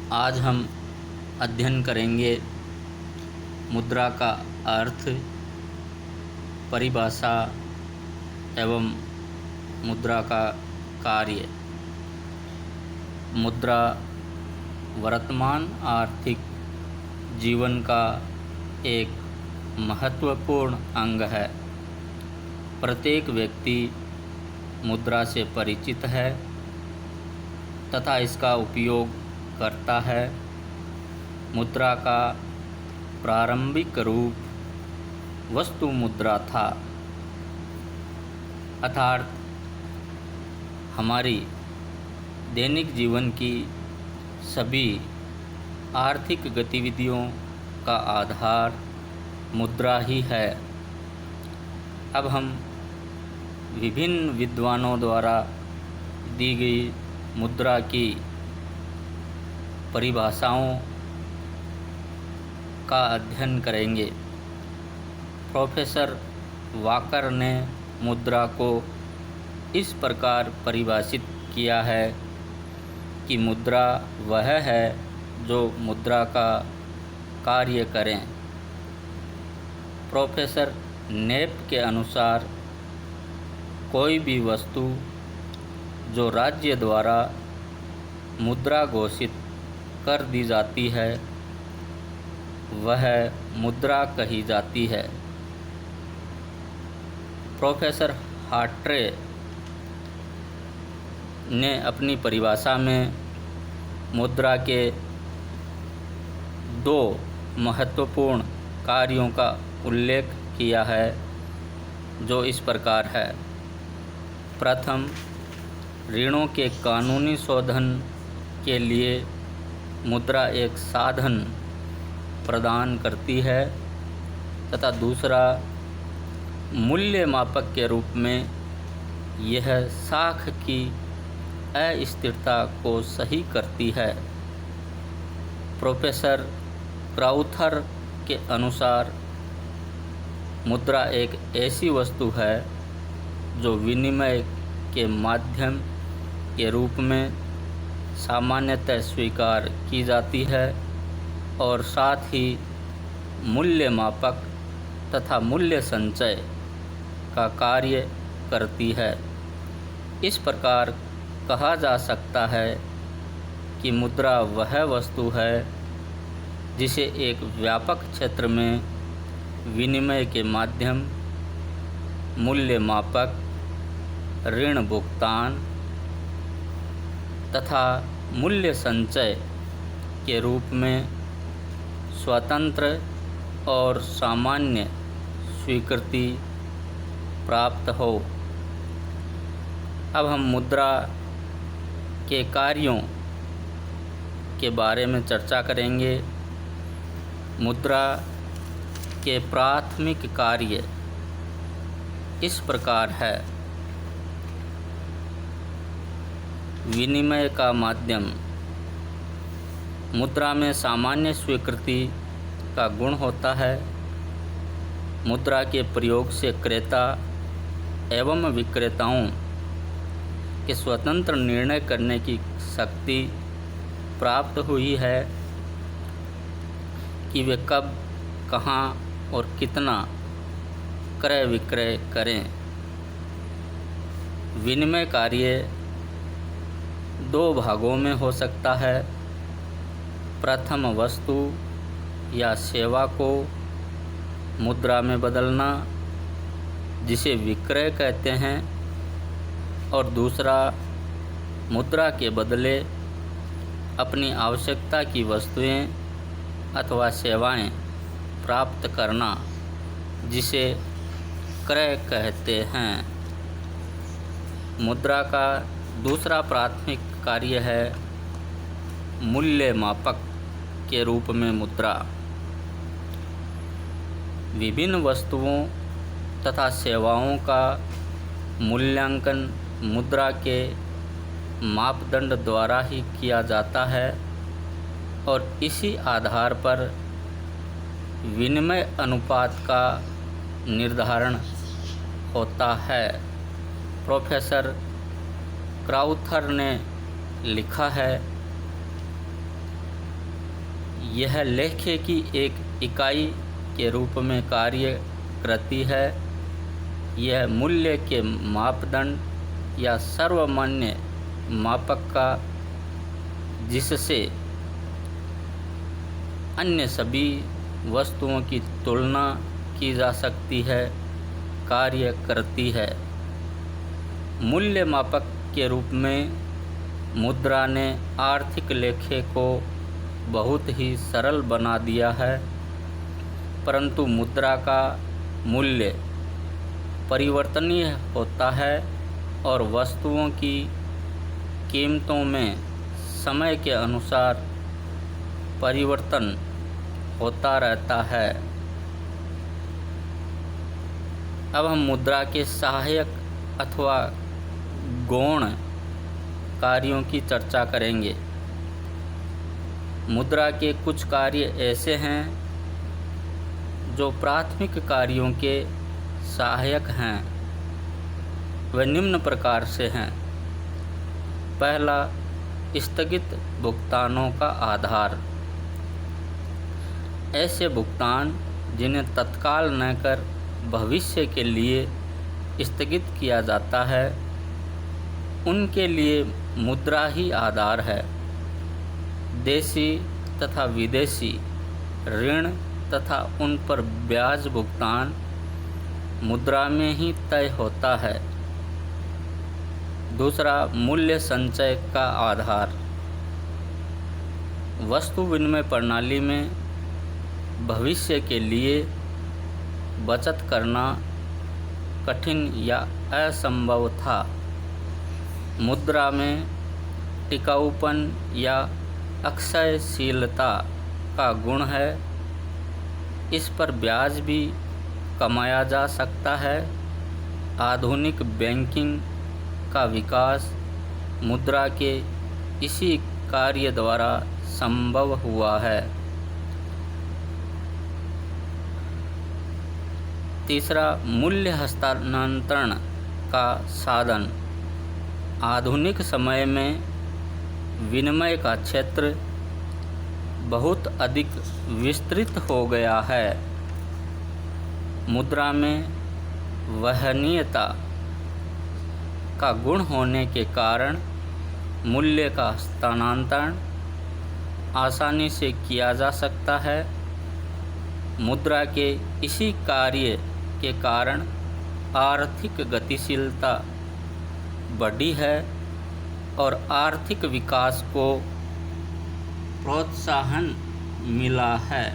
आज हम अध्ययन करेंगे मुद्रा का अर्थ, परिभाषा एवं मुद्रा का कार्य। मुद्रा वर्तमान आर्थिक जीवन का एक महत्वपूर्ण अंग है। प्रत्येक व्यक्ति मुद्रा से परिचित है तथा इसका उपयोग करता है। मुद्रा का प्रारंभिक रूप वस्तु मुद्रा था, अर्थात हमारी दैनिक जीवन की सभी आर्थिक गतिविधियों का आधार मुद्रा ही है। अब हम विभिन्न विद्वानों द्वारा दी गई मुद्रा की परिभाषाओं का अध्ययन करेंगे। प्रोफेसर वाकर ने मुद्रा को इस प्रकार परिभाषित किया है कि मुद्रा वह है जो मुद्रा का कार्य करें। प्रोफेसर नेप के अनुसार कोई भी वस्तु जो राज्य द्वारा मुद्रा घोषित कर दी जाती है वह मुद्रा कही जाती है। प्रोफेसर हार्ट्रे ने अपनी परिभाषा में मुद्रा के दो महत्वपूर्ण कार्यों का उल्लेख किया है, जो इस प्रकार है। प्रथम, ऋणों के कानूनी शोधन के लिए मुद्रा एक साधन प्रदान करती है तथा दूसरा, मूल्य मापक के रूप में यह साख की अस्थिरता को सही करती है। प्रोफेसर क्राउथर के अनुसार मुद्रा एक ऐसी वस्तु है जो विनिमय के माध्यम के रूप में सामान्यतः स्वीकार की जाती है और साथ ही मूल्य मापक तथा मूल्य संचय का कार्य करती है। इस प्रकार कहा जा सकता है कि मुद्रा वह वस्तु है जिसे एक व्यापक क्षेत्र में विनिमय के माध्यम, मूल्य मापक, ऋण भुगतान तथा मूल्य संचय के रूप में स्वतंत्र और सामान्य स्वीकृति प्राप्त हो। अब हम मुद्रा के कार्यों के बारे में चर्चा करेंगे। मुद्रा के प्राथमिक कार्य इस प्रकार है। विनिमय का माध्यम। मुद्रा में सामान्य स्वीकृति का गुण होता है। मुद्रा के प्रयोग से क्रेता एवं विक्रेताओं के स्वतंत्र निर्णय करने की शक्ति प्राप्त हुई है कि वे कब, कहाँ और कितना क्रय विक्रय करें। विनिमय कार्य दो भागों में हो सकता है। प्रथम, वस्तु या सेवा को मुद्रा में बदलना, जिसे विक्रय कहते हैं, और दूसरा, मुद्रा के बदले अपनी आवश्यकता की वस्तुएं अथवा सेवाएं प्राप्त करना, जिसे क्रय कहते हैं। मुद्रा का दूसरा प्राथमिक कार्य है मूल्य मापक के रूप में मुद्रा। विभिन्न वस्तुओं तथा सेवाओं का मूल्यांकन मुद्रा के मापदंड द्वारा ही किया जाता है और इसी आधार पर विनिमय अनुपात का निर्धारण होता है। प्रोफेसर क्राउथर ने लिखा है, यह लेखे की एक इकाई के रूप में कार्य करती है। यह मूल्य के मापदंड या सर्वमान्य मापक का, जिससे अन्य सभी वस्तुओं की तुलना की जा सकती है, कार्य करती है। मूल्य मापक के रूप में मुद्रा ने आर्थिक लेखे को बहुत ही सरल बना दिया है, परंतु मुद्रा का मूल्य परिवर्तनीय होता है और वस्तुओं की कीमतों में समय के अनुसार परिवर्तन होता रहता है। अब हम मुद्रा के सहायक अथवा गौण कार्यों की चर्चा करेंगे। मुद्रा के कुछ कार्य ऐसे हैं जो प्राथमिक कार्यों के सहायक हैं। वे निम्न प्रकार से हैं। पहला, स्थगित भुगतानों का आधार। ऐसे भुगतान जिन्हें तत्काल न कर भविष्य के लिए स्थगित किया जाता है, उनके लिए मुद्रा ही आधार है। देशी तथा विदेशी ऋण तथा उन पर ब्याज भुगतान मुद्रा में ही तय होता है। दूसरा, मूल्य संचय का आधार। वस्तु विनिमय प्रणाली में भविष्य के लिए बचत करना कठिन या असंभव था। मुद्रा में टिकाऊपन या अक्षयशीलता का गुण है। इस पर ब्याज भी कमाया जा सकता है। आधुनिक बैंकिंग का विकास मुद्रा के इसी कार्य द्वारा संभव हुआ है। तीसरा, मूल्य हस्तांतरण का साधन। आधुनिक समय में विनिमय का क्षेत्र बहुत अधिक विस्तृत हो गया है। मुद्रा में वहनीयता का गुण होने के कारण मूल्य का हस्तांतरण आसानी से किया जा सकता है। मुद्रा के इसी कार्य के कारण आर्थिक गतिशीलता बढ़ी है और आर्थिक विकास को प्रोत्साहन मिला है।